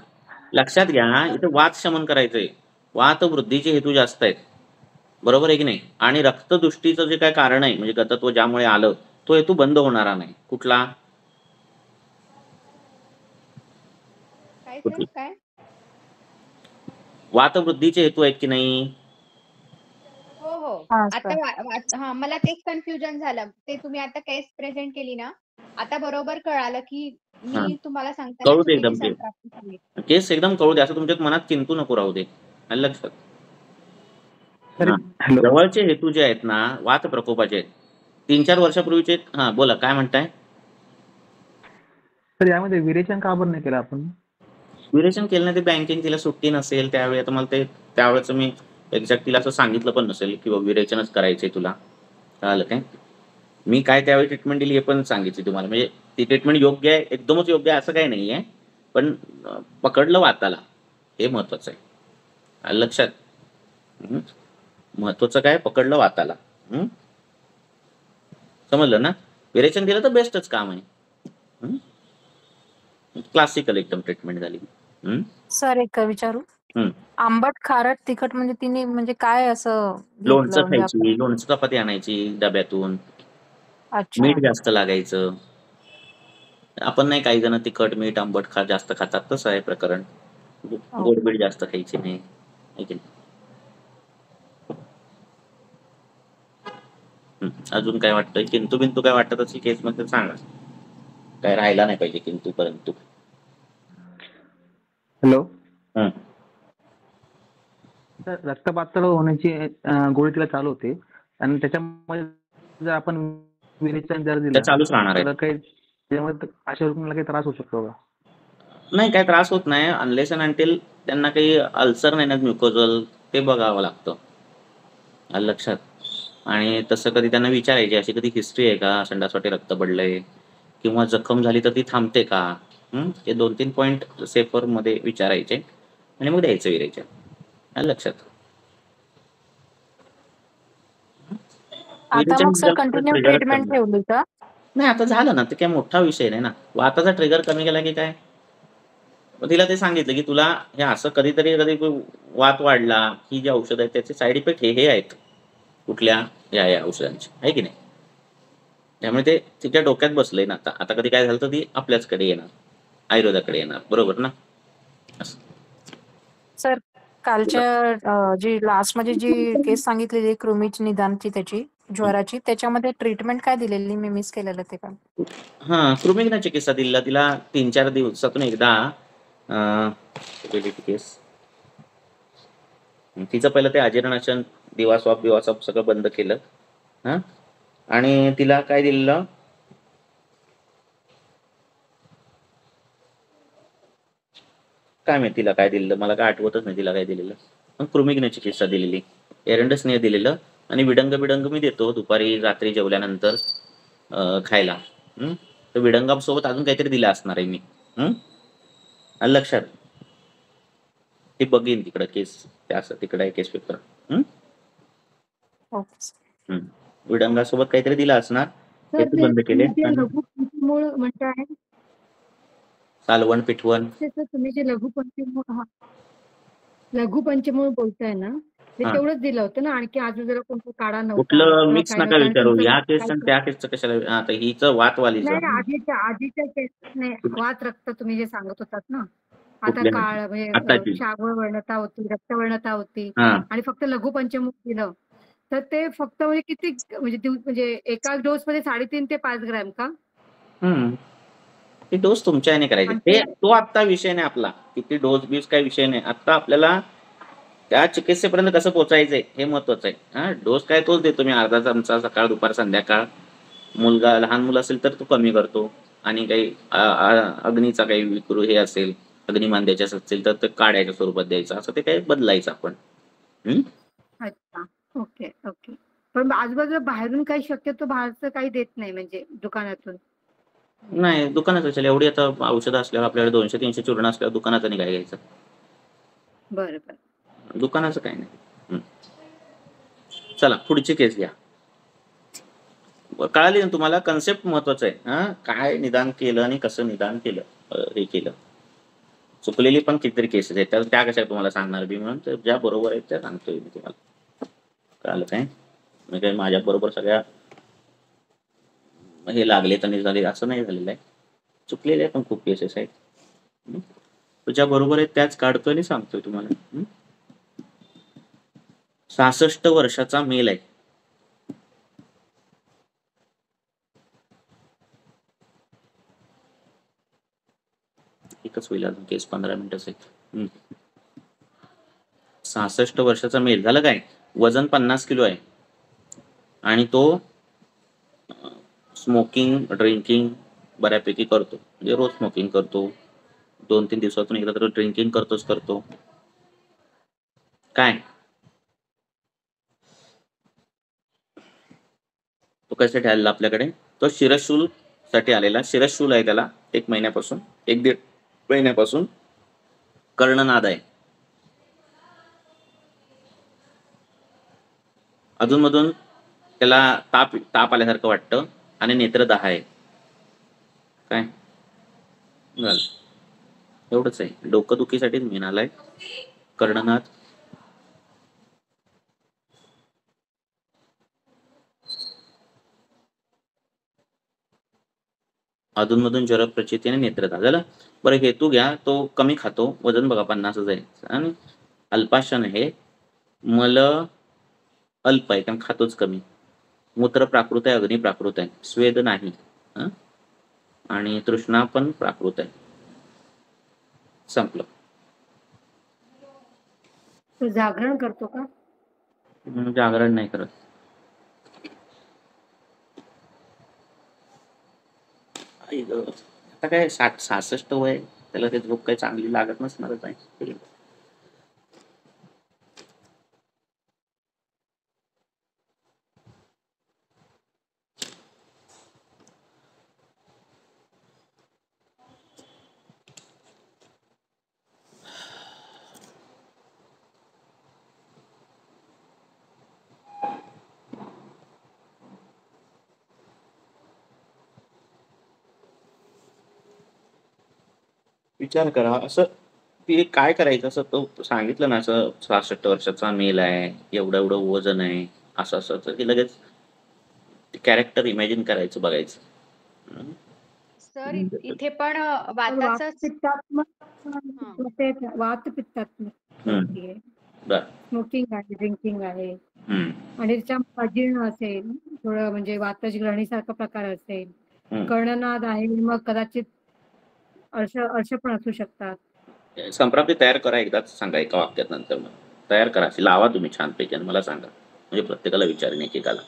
लक्षात घ्या, इथे वात शमन करायचंय. वात वृद्धीचे हेतू जास्त आहेत, बरोबर आहे की नाही. आणि रक्तदुष्टीचं जे काय कारण आहे, म्हणजे गतत्व ज्यामुळे आलं, तो हेतू बंद होणारा नाही. कुठला? काय? वातवृद्धीचे हेतू आहेत की नाही? हो. आता मला तेच कन्फ्युजन झालं. ते तुम्ही आता केस प्रेझेंट केली ना, आता बरोबर कळालं की मी तुम्हाला सांगताना कळू दे चुकीची एकदम. संप्राप्ती झाली. केस एकदम कळू दे, असं तुमच्या मनात किंतु नको राहू दे. लक्षात. जवळचे हेतू जे आहेत ना वात प्रकोपाचे आहेत, 3-4 वर्षापूर्वीचे. बोला काय म्हणताय. तर यामध्ये विरेचन का बरं नाही केलं आपण? विरेचन केलं नाही, ते बँकिंग तिला सुट्टी नसेल त्यावेळी. आता मला ते त्यावेळेचं मी एक्झॅक्ट तिला असं सांगितलं पण नसेल की विरेचनच करायचंय तुला. कळालं काय? मी काय त्यावेळी ट्रीटमेंट दिली हे पण सांगितली तुम्हाला. म्हणजे ती ट्रीटमेंट योग्य आहे, एकदमच योग्य आहे असं काही नाही आहे, पण पकडलं वाताला हे महत्वाचं आहे. लक्षात. महत्वाचं काय, पकडलं वाताला. समजलं ना. विरेचन दिलं तर बेस्टच काम आहे. क्लासिकल एकदम ट्रीटमेंट झाली. सर एक विचारू. आंबट खारट तिखट म्हणजे तिने म्हणजे काय असं लोणचं खायची, लोणचं चपाती आणायची डब्यातून. मीठ जास्त लागायचं. आपण नाही, काही जण तिखट मीठ आंबट जास्त खातात, तसं आहे प्रकरण. गोडबीड जास्त खायची नाही. अजून काय वाटतंय? किंतु बिंतू काय वाटत असेल केस मध्ये सांगा. काय राहिला नाही पाहिजे किंतु परंतु. हॅलो. रक्त पातळ होण्याची गोळी तिला चालू होते आणि त्याच्यामुळे जर आपण विरेचन जर दिलं चालूच राहणार आहे, तर काही त्यामुळे अशा रुग्णाला काही त्रास होऊ शकतो का? नाही, काही त्रास होत नाही. अनलेस अँड अंटिल त्यांना काही अल्सर नाही ना म्युकोजल, ते बघावं लागतं. लक्षात. आणि तसं कधी त्यांना विचारायचे अशी कधी हिस्ट्री आहे का संडासवाटे रक्त पडलंय किंवा जखम झाली तर ती थांबते का. हे 2-3 पॉईंट सेफर मध्ये विचारायचे आणि मग द्यायचं विरायचं. आलं लक्षात. आता मग सर कंटिन्यू ट्रिगर ट्रीटमेंट ठेवली का? नाही, आता झालं ना, ते काय मोठा विषय नाही ना. वाताचा ट्रिगर कमी केला की काय. मग तिला ते सांगितलं की तुला हे असं कधी वात वाढला की जे औषध आहेत त्याचे साईड इफेक्ट हे आहेत कुठल्या या औषधांचे, आहे की नाही. त्यामुळे ते तिच्या डोक्यात बसलंय ना. आता कधी काय झालं तर ती आपल्याचकडे येणार, आयुर्वेदाकडे येणार, बरोबर ना. सर कालच्या जी लास्ट मध्ये जी केस सांगितलेली कृमीची निदानची त्याची ज्वराची, त्याच्यामध्ये ट्रीटमेंट काय दिलेली? मी मिस केलेलं ते का? कृमिग्न चिकित्सा दिला तिला 3-4 दिवसातून एकदा. केस तिचं पहिलं ते अजीर्णाशन दिवास्वाप सगळं बंद केलं. आणि तिला काय दिलेलं, काय माहिती तिला काय दिलेलं, मला काय आठवतच नाही तिला काय दिलेलं. पण कृमिग्न चिकित्सा दिलेली, एरंड स्नेह दिलेलं आणि विडंग मी देतो दुपारी रात्री जेवल्यानंतर खायला. तर विडंगासोबत अजून काहीतरी दिलं असणार आहे मी. लक्षात. ते बघीन तिकडं केस, ते असं तिकडं आहे केस पेपर. विडंगासोबत काहीतरी दिलं असणार, ते बंद केले. सालवण पिठवण. तुम्ही जे लघुपंचमूळ बोलताय ना, ते तेवढंच दिलं होतं ना. आणखी अजून जरा कोणतं काढा नव्हता, कुठलं मिक्स नका विचारू. या केस आणि त्या केसचं कशाला. आता हिचं वातवालीचं नाही, आधीच्या केस नाही. वात रक्त तुम्ही जे सांगत होतात ना, आता काळ म्हणजे शागवळ वर्णता होती, रक्तवर्णता होती आणि फक्त लघुपंचमूळ दिलं तर ते फक्त म्हणजे किती म्हणजे एका डोस मध्ये 3.5 ते 5 ग्रॅम का? ते डोस तुमच्या याने करायचे. ते तो आता विषय नाही आपला. किती डोस बीस काही विषय नाही. आता आपल्याला त्या चिकित्सेपर्यंत कसं पोहोचायचंय हे महत्वाचं आहे. डोस काय तोच देतो मी, अर्धा चमचा सकाळ दुपार संध्याकाळ. मुलगा लहान मुलं असेल तर तो कमी करतो. आणि काही अग्नीचा काही विकृ हे असेल, अग्निमान द्यायचं असेल तर ते काढ्याच्या स्वरूपात द्यायचं, असं ते काही बदलायचं आपण. अच्छा, ओके. पण आजूबाजूला बाहेरून काही शक्यतो बाहेरचं काही देत नाही, म्हणजे दुकानातून नाही. दुकानात एवढी आता औषधं असल्यावर आपल्याकडे 200-300 चूर्ण असल्यावर दुकानात नाही काय घ्यायचं. बरं. दुकानाचं काही नाही. चला पुढची केस घ्या. कळाली ना तुम्हाला, कन्सेप्ट महत्वाचं आहे. काय निदान केलं आणि कसं निदान केलं, हे केलं. चुकलेली पण कितीतरी केसेस आहेत, त्या कशा तुम्हाला सांगणार बी म्हणून, तर ज्या बरोबर आहेत त्या सांगतोय मी तुम्हाला. कळालं काय. मी काही माझ्या बरोबर सगळ्या हे लागले तर नाही झाले असं नाही झालेलं आहे. चुकलेले पण खूप केसेस आहेत. ज्या बरोबर आहेत त्याच काढतोय आणि सांगतोय तुम्हाला. 66 वर्षाचा मेल आहे. एकच होईल अजून केस, 15 मिनिटच आहेत. 66 वर्षाचा मेल. झालं काय, वजन 50 किलो आहे आणि तो स्मोकिंग ड्रिंकिंग बऱ्यापैकी करतो. म्हणजे रोज स्मोकिंग करतो, 2-3 दिवसातून एकदा तर ड्रिंकिंग करतो. काय तो कशासाठी आलेला आपल्याकडे, तो शिरशूल साठी आलेला. शिरशूल आहे त्याला 1 महिन्यापासून 1-1.5 महिन्यापासून. कर्णनाद आहे. अधूनमधून त्याला ताप आल्यासारखं वाटतं आणि नेत्रदाह आहे. काय झालं, एवढंच आहे. डोकंदुखीसाठीच मेन आलाय. कर्णनाद. अधूनमधून ज्वर, प्रचिती आणि नेत्रदाह. झालं. बरं, हेतू घ्या. तो कमी खातो, वजन बघा 50च आहे आणि अल्पाशन आहे. मल अल्प आहे कारण खातोच कमी. मूत्र प्राकृत आहे, अग्नी प्राकृत आहे, स्वेद नाही. आणि तृष्णा पण प्राकृत आहे. संपलं. तो जागरण करतो का? जागरण नाही करत. आता काय 66 वय, त्याला ते झोप काही चांगली लागत नसणारच आहे. विचार करा असं ते काय करायचं असं तो सांगितलं ना असं 66 वर्षाचा मेल आहे, एवढं एवढं वजन आहे, असं असं तर की लगेच कॅरेक्टर इमॅजिन करायचं बघायचं. सर इथे पण वाताचं वात पित्तात्मक आहे. स्मोकिंग आहे, ड्रिंकिंग आहे आणि त्याच्या अजीर्ण असेल, थोडं म्हणजे वाताची ग्रहणीसारखा प्रकार असेल, कर्णनाद आहे, मग कदाचित अर्श पण असू शकतात. संप्राप्ती तयार करा एकदाच सांगा एका वाक्यात नंतर मग तयार करा अशी लावा तुम्ही छानपैकी आणि मला सांगा म्हणजे प्रत्येकाला विचारेन एकेकाला.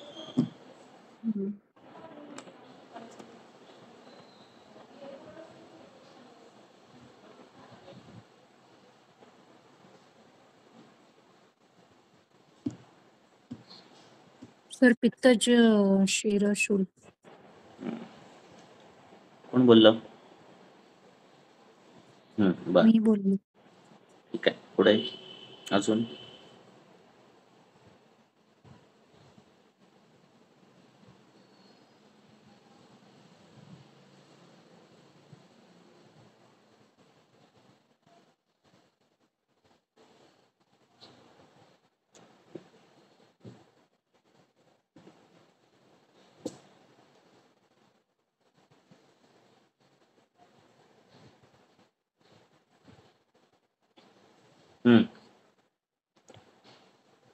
सर पित्तज शिरशूल कोण बोललं? बर मी बोलली. ठीक आहे पुढे अजून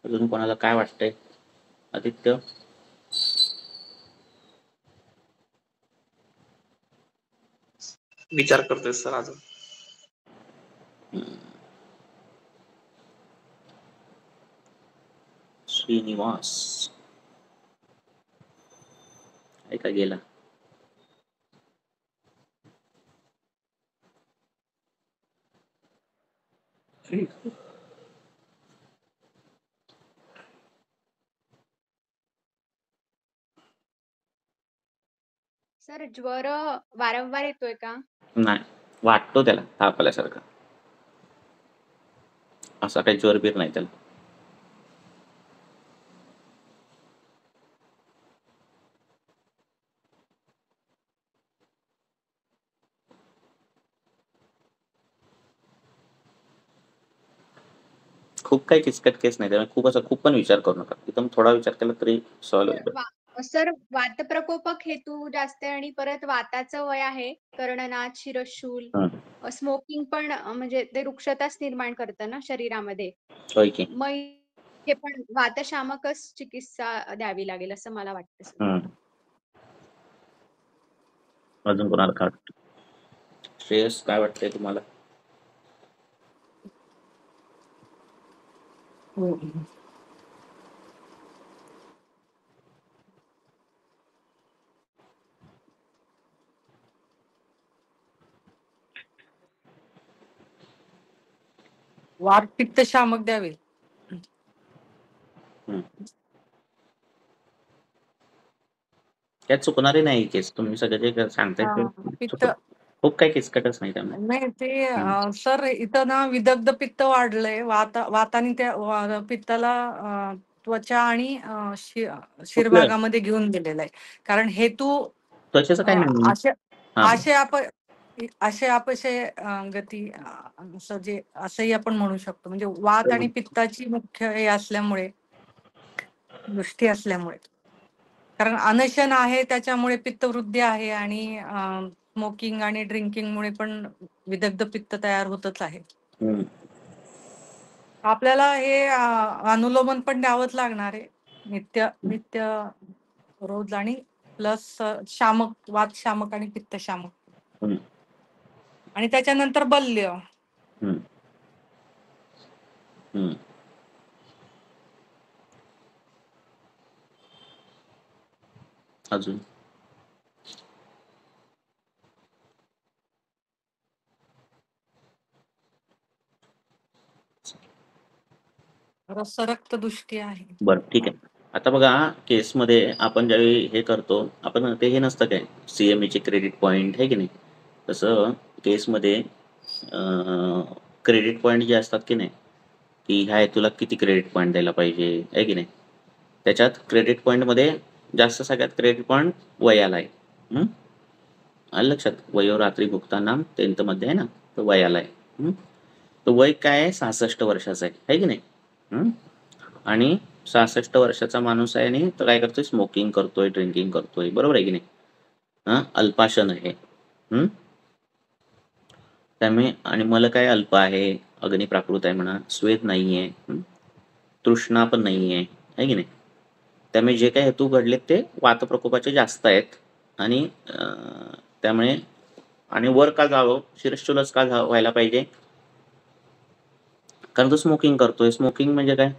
अजून कोणाला काय वाटतंय? आदित्य विचार करतोय सर अजून. श्रीनिवास ऐका गेला. सर ज्वर वारंवार येतोय का? नाही वाटतो त्याला ताप आल्यासारखा, असा काही ज्वर बीर नाही त्याला. खूप काही किचकट केस नाही त्यामुळे खूप पण विचार करू नका. एकदम थोडा विचार केला तरी सॉल्व्ह होईल. सर वातप्रकोपक हेतू जास्त आहे आणि परत वाताचं वय आहे, कर्णनाद, शिरशूल, स्मोकिंग पण म्हणजे ते रुक्षताच निर्माण करतं ना शरीरामध्ये. होय की मग हे पण वातशामकच चिकित्सा द्यावी लागेल असं मला वाटतं. अजून कोणाला काय वाटतं? श्रेयस काय वाटतंय तुम्हाला? वात पित्त शामक द्यावे. त्यात चुकणारे नाही केस तुम्ही सगळे जे सांगताय खूप काही किचकटच नाही त्यामुळे. नाही ते सर इथं ना विदग्ध पित्त वाढलंय, वाताने त्या पित्ताला त्वचा आणि शिरभागामध्ये घेऊन गेलेला आहे. कारण हेतू त्वचेचं काय नाही असे अपशय गती असंही आपण म्हणू शकतो. म्हणजे वात आणि पित्ताची मुख्य हे असल्यामुळे दृष्टी असल्यामुळे, कारण अनशन आहे त्याच्यामुळे पित्तवृद्धी आहे आणि स्मोकिंग आणि ड्रिंकिंग मुळे पण विदग्ध पित्त तयार होतच आहे. आपल्याला हे अनुलोमन पण द्यावंच लागणार आहे नित्य रोज आणि प्लस शामक, वात शामक आणि पित्त शामक आणि त्याच्यानंतर बल्य. अजून रक्त दृष्टी आहे. बरं ठीक आहे. आता बघा केसमध्ये आपण ज्यावेळी हे करतो आपण ते हे नसतं काय CME क्रेडिट पॉईंट आहे की नाही, तसं केसमध्ये क्रेडिट पॉईंट जे असतात की नाही की ह्या तुला किती क्रेडिट पॉईंट द्यायला पाहिजे आहे की नाही, त्याच्यात क्रेडिट पॉईंटमध्ये जास्त सगळ्यात क्रेडिट पॉईंट वयाला आहे. आलं लक्षात? वयो रात्री भुगतानाम 10th मध्ये आहे ना तर वयाला आहे. तर वय काय आहे 66 वर्षाचा आहे की नाही. आणि 66 वर्षाचा माणूस आहे आणि तो काय करतोय, स्मोकिंग करतोय, ड्रिंकिंग करतोय, बरोबर आहे की नाही. अल्पाशन आहे. त्यामुळे आणि मला काय अल्प आहे, अग्निप्राकृत आहे म्हणा, स्वेद नाहीये, तृष्णा पण नाहीये, आहे की नाही. त्यामुळे जे काही हेतू घडलेत ते वात प्रकोपाचे जास्त आहेत. आणि त्यामुळे आणि वर का जावं, शिरश्चुलच का व्हायला पाहिजे, कारण तो स्मोकिंग करतोय. स्मोकिंग म्हणजे काय,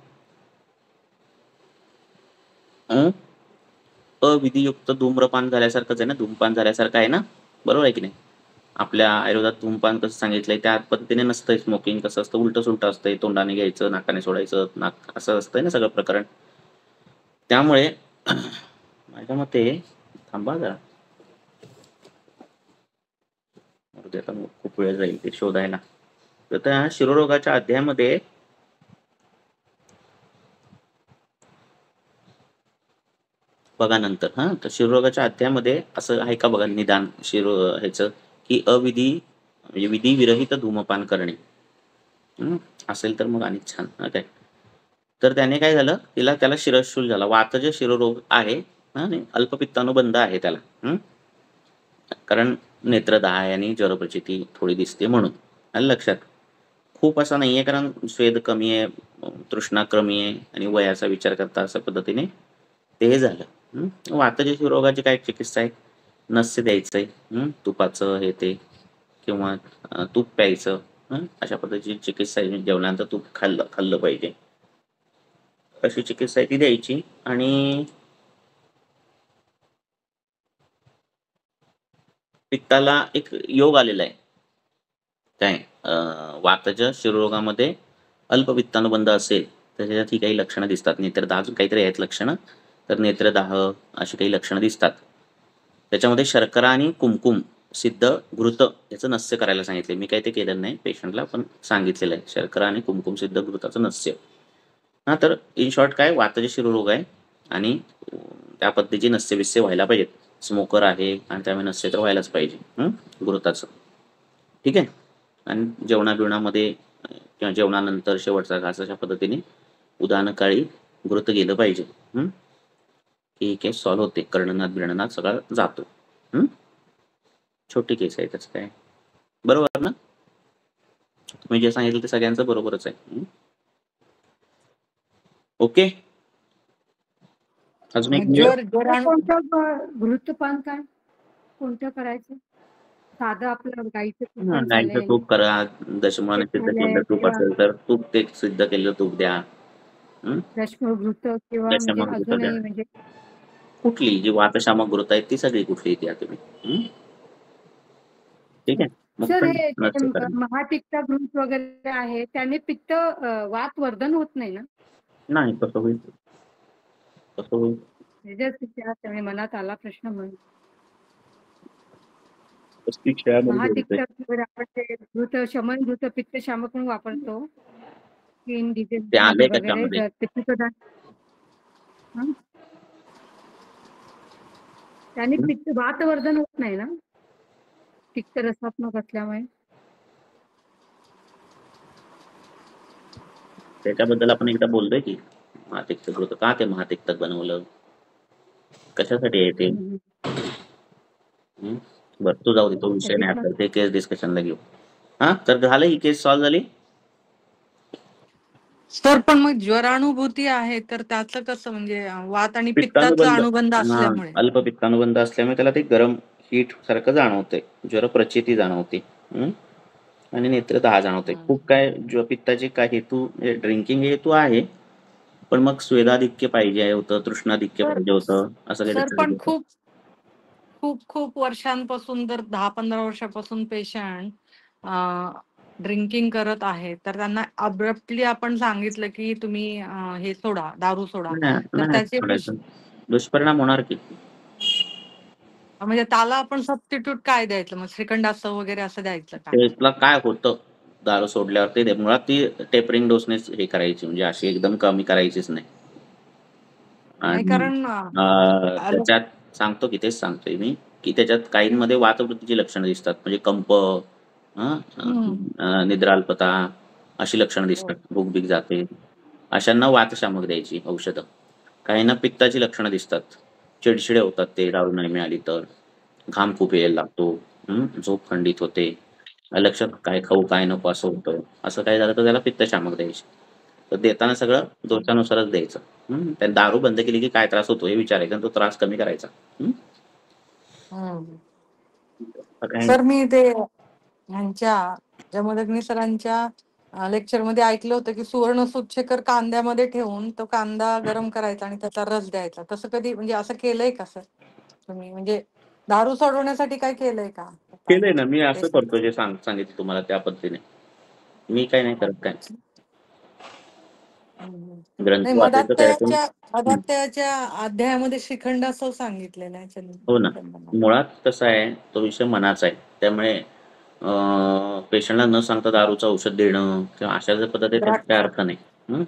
अविधियुक्त धूम्रपान झाल्यासारखंच आहे ना, धूमपान झाल्यासारखं आहे ना, बरोबर आहे की नाही. आपल्या आयुर्वेदात धूमपान कसं सांगितलंय त्या पद्धतीने नसतंय. स्मोकिंग कसं असतं, उलट सुलट असतंय, तोंडाने घ्यायचं, नाकाने सोडायचं, नाक असं असतंय ना सगळं प्रकरण. त्यामुळे माझ्या मते, थांबा जरा, खूप वेळ जाईल ते शोधायला. तर त्या शिरोरोगाच्या अध्यायामध्ये बघा नंतर, तर शिरोरोगाच्या अध्यायामध्ये असं आहे का बघा, निदान ह्याचं की म्हणजे विधी विरहित धूमपान करणे असेल तर मग आणि छान. काय तर त्याने काय झालं, त्याला शिरशूल झाला. वातज शिरोरोग आहे आणि अल्पपित्तानुबंध आहे त्याला. कारण नेत्रदाह आहे आणि ज्वरप्रचिती थोडी दिसते म्हणून. आलं लक्षात. खूप असा नाहीये, कारण स्वेद कमी आहे, तृष्णा कमी आहे आणि वयाचा विचार करता अशा पद्धतीने ते झालं. वातज शिरोगाची काय चिकित्सा आहे, नस्य द्यायचंय, तुपाचं हे ते, किंवा तूप प्यायचं, अशा पद्धतीची चिकित्सा आहे. जेवल्यानंतर तूप खाल्लं पाहिजे, अशी चिकित्सा आहे ती द्यायची. आणि पित्ताला एक योग आलेला आहे काय, वातज शिरोरोगामध्ये अल्पपित्तानुबंध असेल तर त्याच्यात ही काही लक्षणं दिसतात. नेत्रदाह अजून काहीतरी आहेत लक्षणं, तर नेत्रदाह अशी काही लक्षणं दिसतात. त्याच्यामध्ये शर्करा आणि कुमकुम सिद्ध घृत याचं नस्य करायला सांगितले. मी काही ते केलेलं नाही पेशंटला, पण सांगितलेलं आहे शर्करा आणि कुमकुम सिद्ध घृताचं नस्य. तर इन शॉर्ट काय, वातज शिरोरोग आहे आणि त्या पद्धतीची नस्य व्हायला पाहिजेत. स्मोकर आहे आणि त्यामुळे नस्य तर व्हायलाच पाहिजे घृताचं. ठीक आहे. आणि जेवणाबिवणामध्ये किंवा जेवणानंतर शेवटचा घास अशा पद्धतीने उदाहरणकाळी घृत गेलं पाहिजे. ही केस सॉल्व्ह होते, कर्णनाथ बिरणनाथ सगळा जातो. छोटी केस आहे, त्याचं काय, बरोबर ना. तुम्ही जे सांगितलं ते सगळ्यांचं बरोबरच आहे. ओके. अजून एक घृतपान काय कोणतं करायचं, साधं आपलं गाईचं तूप करा, दशमाने सिद्ध केलेलं तूप असेल तर तूप, ते सिद्ध केलेलं तूप द्या. दशमघृत किंवा अजूनही म्हणजे कुठली जी वातशामक घृत आहेत ती सगळी कुठली द्या तुम्ही. ठीक आहे. सर, हे महापित्त घृत वगैरे आहे त्याने पित्त वात वर्धन होत नाही ना. नाही, कसं होईल, कसं होईल, मनात आला प्रश्न म्हणून. महापित्त आपण ते घृत शमन घृत पित्त शामक म्हणून वापरतो. त्याने पित्त वातवर्धन होत नाही ना, पित्त रसात्मक असल्यामुळे. त्याच्याबद्दल आपण एकदा बोलतोय की महातिक्त घृत का ते महातिक्त बनवलं, कशासाठी आहे ते. बरं, तू जाऊ दे, तो विषय नाही आता, ते केस डिस्कशनला घेऊ. तर झालं, ही केस सॉल्व्ह झाली. सर, पण मग ज्वरानुभूती आहे तर त्याचं कसं, म्हणजे वात आणि पित्ताचा अनुबंध असल्यामुळे, अल्पपित्तानुबंध असल्यामुळे त्याला ते गरम हीट सारखं जाणवते, ज्वर प्रचिती जाणवते आणि नेत्रदाह जाणवते. खूप काय पित्ताचे काय हेतू, ड्रिंकिंग हेतू आहे, पण मग स्वेदाधिक्य पाहिजे होतं, तृष्णाधिक्य पाहिजे होतं, असं काही. पण खूप खूप खूप वर्षांपासून, तर 10-15 वर्षापासून पेशंट ड्रिंकिंग करत आहे, तर त्यांना अब्रप्टली आपण सांगितलं की तुम्ही हे सोडा, दारू सोडा, तर त्याचे दुष्परिणाम होणार की. म्हणजे त्याला आपण सबस्टिट्यूट काय द्यायचं, मग श्रीखंडासह वगैरे असं द्यायचं का. त्याला काय होतं दारू सोडल्यावर, ते मुळात ती टेपरिंग डोसनेच हे करायची, म्हणजे अशी एकदम कमी करायचीच नाही. कारण त्याच्यात सांगतो की, तेच सांगतोय मी की त्याच्यात काहींमध्ये वातवृत्तीची लक्षणं दिसतात, म्हणजे कंप, निद्राल्पता अशी लक्षणं दिसतात, भूक बीक जाते, अशांना वातशामक द्यायची औषधं. काहींना पित्ताची लक्षणं दिसतात, चिडचिडे होतात ते दारू नाही मिळाली तर, घाम खूप यायला लागतो, झोप खंडित होते, लक्षात काय खाऊ काय नको असं होतं. असं काय झालं तर त्याला पित्तशामक द्यायची. तर देताना सगळं दोषानुसारच द्यायचं. त्या दारू बंद केली की काय त्रास होतो हे विचारायचं आणि तो त्रास कमी करायचा. सर मी ते ह्यांच्या जमदग्नी सरांच्या लेक्चर मध्ये ऐकलं होतं की सुवर्ण सूतशेखर कांद्यामध्ये ठेवून तो कांदा गरम करायचा आणि त्याचा रस द्यायचा. तसं कधी म्हणजे असं केलंय का सर तुम्ही? म्हणजे दारू सोडवण्यासाठी काय केलंय का? केलंय ना, मी असं करतो जे सांगितलं तुम्हाला त्या पद्धतीने. मी काय नाही करत काय. ग्रंथ वाचायचं त्यातून. मदात्याच्या अध्यायामध्ये श्रीखंड असं सांगितलेलं आहे. हो ना, मुळात कसं आहे तो विषय मनाचा आहे. त्यामुळे पेशंटला न सांगता दारूचं औषध देणं किंवा अशा जर पद्धती त्याचा काय अर्थ नाही.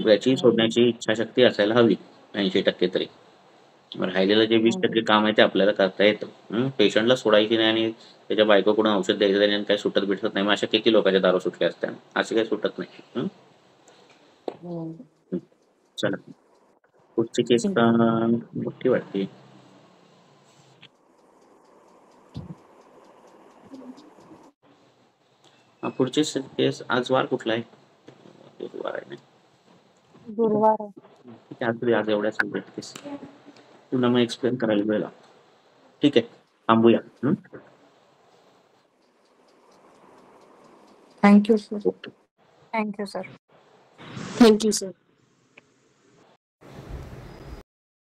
याची सोडण्याची इच्छाशक्ती असायला हवी 80% तरी. राहिलेलं जे 20% काम आहे ते आपल्याला करता येतं. पेशंटला सोडायची नाही आणि त्याच्या बायकोकडून औषध द्यायचं नाही आणि काही सुटत बिटत नाही. मग अशा किती लोकांच्या दारू सुटल्या असत्या, असे काही सुटत नाही. चला पुढची केस मोठी वाटते. पुढची केस आज वार कुठला आहे? गुरुवार आहे ना. गुरुवार आज एवढ्याच केस पुन्हा मग एक्सप्लेन करायला वेळ लागतो. ठीक आहे, थांबूया. Thank you sir. Thank you sir. Thank you sir.